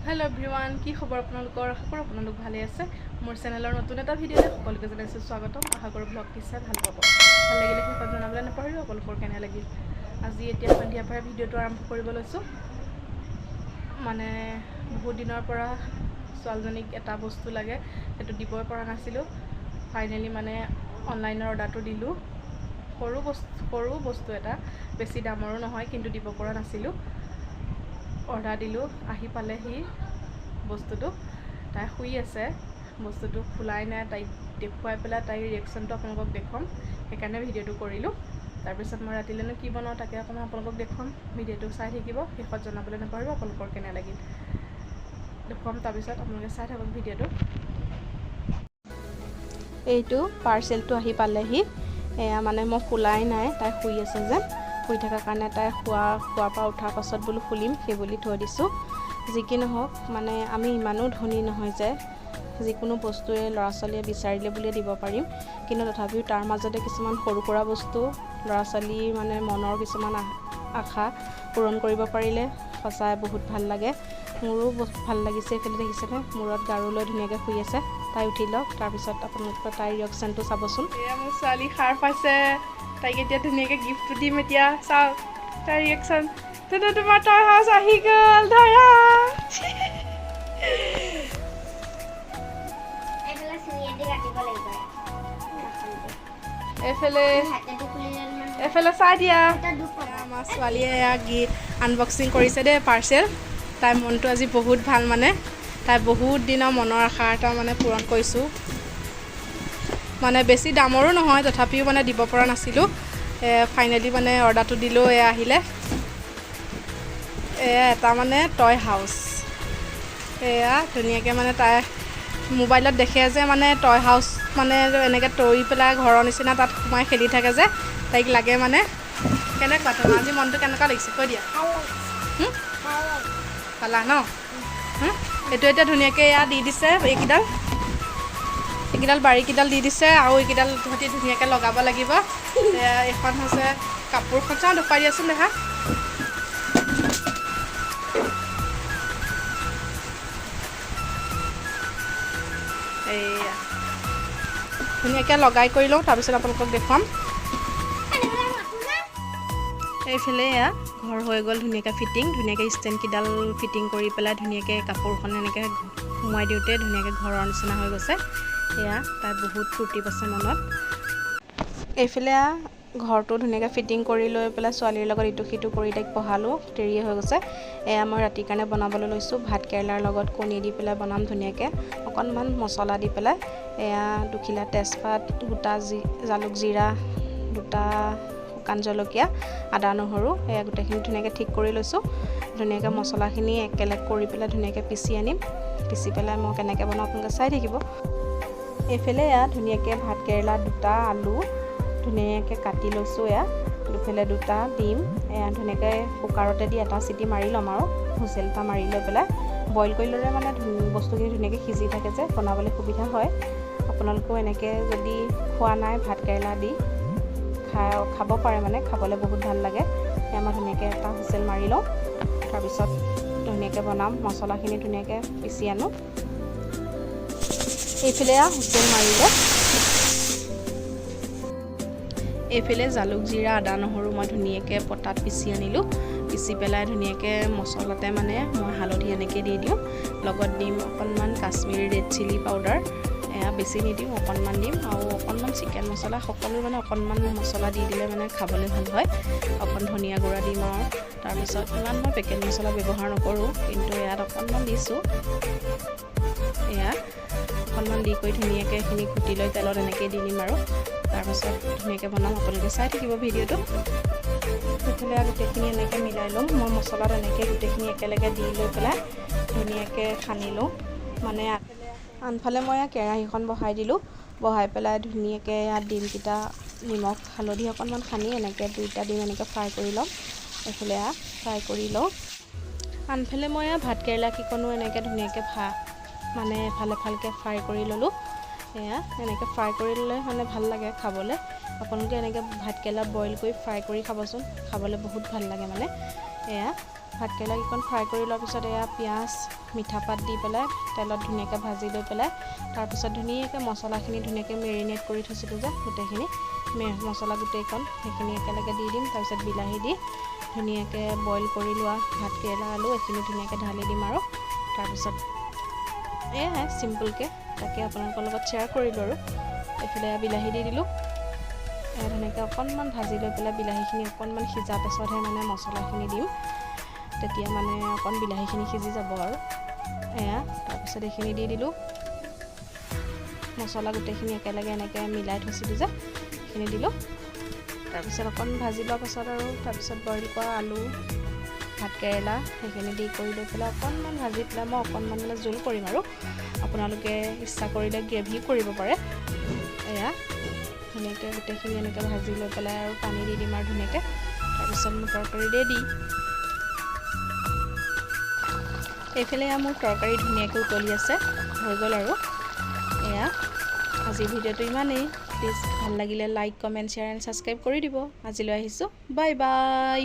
Hello everyone কি খবৰ আপোনালোকৰ আশা কৰোঁ আপোনালোক ভালে আছে মোৰ চেনেলৰ নতুন এটা ভিডিঅ'তে সকলোকে জনাইছোঁ স্বাগতম আশা কৰোঁ ব্লগটি চাই ভাল পাব ভাল লাগিলে শেষত জনাবলৈ নাপাহৰিব আপোনালোকৰ কেনে লাগিল আজি এতিয়া সন্ধিয়াৰ পৰা ভিডিঅ'টো আৰম্ভ কৰিব লৈছোঁ মানে বহুত দিনৰ পৰা ছোৱালীজনীক এটা বস্তু লাগে সেইটো দিবই পৰা নাছিলোঁ ফাইনেলি মানে অনলাইনৰ অৰ্ডাৰটো দিলোঁ সৰু বস্তু এটা বেছি দামৰো নহয় কিন্তু দিব পৰা নাছিলোঁ অৰ্ডাৰ দিলোঁ আহি পালেহি বস্তুটো তাই শুই আছে বস্তুটো খোলাই নাই তাইক দেখুৱাই পেলাই তাইৰ ৰিয়েকশ্যনটো আপোনালোকক দেখুৱাম সেইকাৰণে ভিডিঅ'টো কৰিলোঁ তাৰপিছত মই ৰাতিলৈনো কি বনাওঁ তাকে অকণমান আপোনালোকক দেখুৱাম ভিডিঅ'টো চাই থাকিব শেষত জনাবলৈ নাপাহৰিব আপোনালোকৰ কেনে লাগিল দেখুৱাম তাৰপিছত আপোনালোকে চাই থাকক ভিডিঅ'টো এইটো পাৰ্চেলটো আহি পালেহি এয়া মানে মই খোলাই নাই তাই শুই আছে যে শুই থকাৰ কাৰণে তাই খোৱাৰ পৰা উঠাৰ পাছত বোলো খুলিম সেই বুলি থৈ দিছোঁ যি কি নহওক মানে আমি ইমানো ধনী নহয় যে যিকোনো বস্তুৱে ল'ৰা ছোৱালীয়ে বিচাৰিলে বুলিয়ে দিব পাৰিম কিন্তু তথাপিও তাৰ মাজতে কিছুমান সৰু সুৰা বস্তু ল'ৰা ছোৱালীৰ মানে মনৰ কিছুমান আশা পূৰণ কৰিব পাৰিলে সঁচাই বহুত ভাল লাগে মোৰো ভাল লাগিছে এইফালে দেখিছেনে মূৰত গাৰু লৈ ধুনীয়াকৈ শুই আছে তাই উঠি লওক তাৰপিছত আপোনালোকৰ তাইৰ ৰিয়েকশ্যনটো চাবচোন এয়া মোৰ ছোৱালী সাৰ পাইছে তাইক এতিয়া ধুনীয়াকৈ গিফ্টটো দিম এতিয়া চাওক তাইৰ ৰিয়েকশ্যন তেনে তোমাৰ টয় হাউচ আহি গ'ল ধৰা এফালে চাই দিয়া আমাৰ ছোৱালীয়ে আনবক্সিং কৰিছে দেই পাৰ্চেল তাইৰ মনটো আজি বহুত ভাল মানে তাই বহুত দিনৰ মনৰ আশা এটা মানে পূৰণ কৰিছোঁ মানে বেছি দামৰো নহয় তথাপিও মানে দিব পৰা নাছিলোঁ ফাইনেলি মানে অৰ্ডাৰটো দিলোঁ এয়া আহিলে এয়া এটা মানে টয় হাউচ এয়া ধুনীয়াকৈ মানে তাই মোবাইলত দেখে যে মানে টয় হাউচ মানে এনেকৈ তৰি পেলাই ঘৰৰ নিচিনা তাত সোমাই খেলি থাকে যে তাইক লাগে মানে কেনেকুৱা তোমাৰ আজি মনটো কেনেকুৱা লাগিছে কৈ দিয়া পালা ন এইটো এতিয়া ধুনীয়াকৈ এয়া দি দিছে এইকেইডাল বাৰীকেইডাল দি দিছে আৰু এইকেইডাল সিহঁতি ধুনীয়াকৈ লগাব লাগিব এইখন হৈছে কাপোৰখন চাওঁ দেখুৱাই দিয়াচোন দেখা এইয়া ধুনীয়াকৈ লগাই কৰি লওঁ তাৰপিছত আপোনালোকক দেখুৱাম এইফালে এয়া ঘৰ হৈ গ'ল ধুনীয়াকৈ ধুনীয়াকৈ ষ্টেণ্ডকেইডাল ফিটিং কৰি পেলাই ধুনীয়াকৈ কাপোৰখন এনেকৈ সোমোৱাই দিওঁতে ধুনীয়াকৈ ঘৰৰ নিচিনা হৈ গৈছে এয়া তাই বহুত ফূৰ্তি পাইছে মনত এইফালে ঘৰটো ধুনীয়াকৈ ফিটিং কৰি লৈ পেলাই ছোৱালীৰ লগত ইটো সিটো কৰি তাইক পঢ়ালোঁ দেৰিয়ে হৈ গৈছে এয়া মই ৰাতিৰ কাৰণে বনাবলৈ লৈছোঁ ভাত কেৰেলাৰ লগত কণী দি পেলাই বনাম ধুনীয়াকৈ অকণমান মছলা দি পেলাই এয়া দুখিলা তেজপাত গোটা জালুক জিৰা দুটা শুকান জলকীয়া আদা নহৰু এয়া গোটেইখিনি ধুনীয়াকৈ ঠিক কৰি লৈছোঁ ধুনীয়াকৈ মছলাখিনি একেলগ কৰি পেলাই ধুনীয়াকৈ পিচি আনিম পিচি পেলাই মই কেনেকৈ বনাওঁ আপোনালোকে চাই থাকিব এইফালে এয়া ধুনীয়াকৈ ভাত কেৰেলা দুটা আলু ধুনীয়াকৈ কাটি লৈছোঁ এয়া দুফালে দুটা ডিম এয়া ধুনীয়াকৈ কুকাৰতে দি এটা চিটি মাৰি ল'ম আৰু হুইচেল এটা মাৰি লৈ পেলাই বইল কৰি ল'লে মানে বস্তুখিনি ধুনীয়াকৈ সিজি থাকে যে বনাবলৈ সুবিধা হয় আপোনালোকেও এনেকৈ যদি খোৱা নাই ভাত কেৰেলা দি খাব পাৰে মানে খাবলৈ বহুত ভাল লাগে এয়া মই ধুনীয়াকৈ এটা হুইচেল মাৰি লওঁ তাৰপিছত ধুনীয়াকৈ বনাম মছলাখিনি ধুনীয়াকৈ পিচি আনো এইফালে হুইচেল মাৰিলে এইফালে জালুক জিৰা আদা নহৰু মই ধুনীয়াকৈ পটাত পিচি আনিলোঁ পিচি পেলাই ধুনীয়াকৈ মছলাতে মানে মই হালধি এনেকৈ দি দিওঁ লগত দিম অকণমান কাশ্মীৰী ৰেড চিলি পাউডাৰ এয়া বেছি নিদিওঁ অকণমান দিম আৰু অকণমান চিকেন মছলা সকলো মানে অকণমান মছলা দি দিলে মানে খাবলৈ ভাল হয় অকণ ধনিয়া গুড়া দিম আৰু তাৰপিছত ইমান মই পেকেট মছলা ব্যৱহাৰ নকৰোঁ কিন্তু ইয়াত অকণমান দিছোঁ এয়া অকণমান দি কৰি ধুনীয়াকৈ এইখিনি ঘুটি লৈ তেলত এনেকৈ দি দিম আৰু তাৰপাছত ধুনীয়াকৈ বনাম আপোনালোকে চাই থাকিব ভিডিঅ'টো সেইফালে গোটেইখিনি এনেকৈ মিলাই ল'ম মই মছলাত এনেকৈ গোটেইখিনি একেলগে দি লৈ পেলাই ধুনীয়াকৈ সানি লওঁ মানে আনফালে মই কেৰাহীখন বহাই দিলোঁ বহাই পেলাই ধুনীয়াকৈ ইয়াত ডিমকেইটা নিমখ হালধি অকণমান সানি এনেকৈ দুইটা ডিম এনেকৈ ফ্ৰাই কৰি ল'ম এইফালে ফ্ৰাই কৰি লওঁ আনফালে মই ভাত কেৰেলাকেইকণো এনেকৈ ধুনীয়াকৈ মানে এফালকৈ ফ্ৰাই কৰি ল'লোঁ এয়া এনেকৈ ফ্ৰাই কৰি ল'লে মানে ভাল লাগে খাবলৈ আপোনালোকে এনেকৈ ভাত কেৰেলা বইল কৰি ফ্ৰাই কৰি খাবচোন খাবলৈ বহুত ভাল লাগে মানে এয়া ভাতকেৰেলাকেইকণ ফ্ৰাই কৰি লোৱাৰ পিছত এয়া পিঁয়াজ মিঠাপাত দি পেলাই তেলত ধুনীয়াকৈ ভাজি লৈ পেলাই তাৰপিছত ধুনীয়াকৈ মছলাখিনি ধুনীয়াকৈ মেৰিনেট কৰি থৈছিলোঁ যে গোটেইখিনি মছলা গোটেইকণ সেইখিনি একেলগে দি দিম। তাৰপিছত বিলাহী দি ধুনীয়াকৈ বইল কৰি লোৱা ভাতকেৰেলা আলু এইখিনি ধুনীয়াকৈ ঢালি দিম আৰু তাৰপিছত এয়াই চিম্পুলকৈ তাকে আপোনালোকৰ লগত শ্বেয়াৰ কৰিলোঁ আৰু এইফালে বিলাহী দি দিলোঁ। এয়া ধুনীয়াকৈ অকণমান ভাজি লৈ পেলাই বিলাহীখিনি অকণমান সিজা পাছতহে মানে মছলাখিনি দিম, তেতিয়া মানে অকণ বিলাহীখিনি সিজি যাব আৰু এয়া তাৰপিছত এইখিনি দি দিলোঁ। মছলা গোটেইখিনি একেলগে এনেকৈ মিলাই থৈছিলোঁ যে সেইখিনি দিলোঁ। তাৰপিছত অকণ ভাজি লোৱাৰ পাছত আৰু তাৰপিছত বইল কৰা আলু ভাতকেৰেলা সেইখিনি দি কৰি লৈ পেলাই অকণমান ভাজি পেলাই মই অকণমান মানে জোল কৰিম আৰু আপোনালোকে ইচ্ছা কৰিলে গ্ৰেভি কৰিব পাৰে। এয়া ধুনীয়াকৈ গোটেইখিনি এনেকৈ ভাজি লৈ পেলাই আৰু পানী দি দিম আৰু ধুনীয়াকৈ তাৰপিছত মোৰ তৰকাৰী ৰেডি। এইফালে মোৰ তৰকাৰী ধুনীয়াকৈ উতলি আছে, হৈ গ'ল আৰু এয়া আজিৰ ভিডিঅ'টো ইমানেই। প্লিজ ভাল লাগিলে like comment share and subscribe কৰি দিব। আজিলৈ আহিছোঁ, বাই বাই।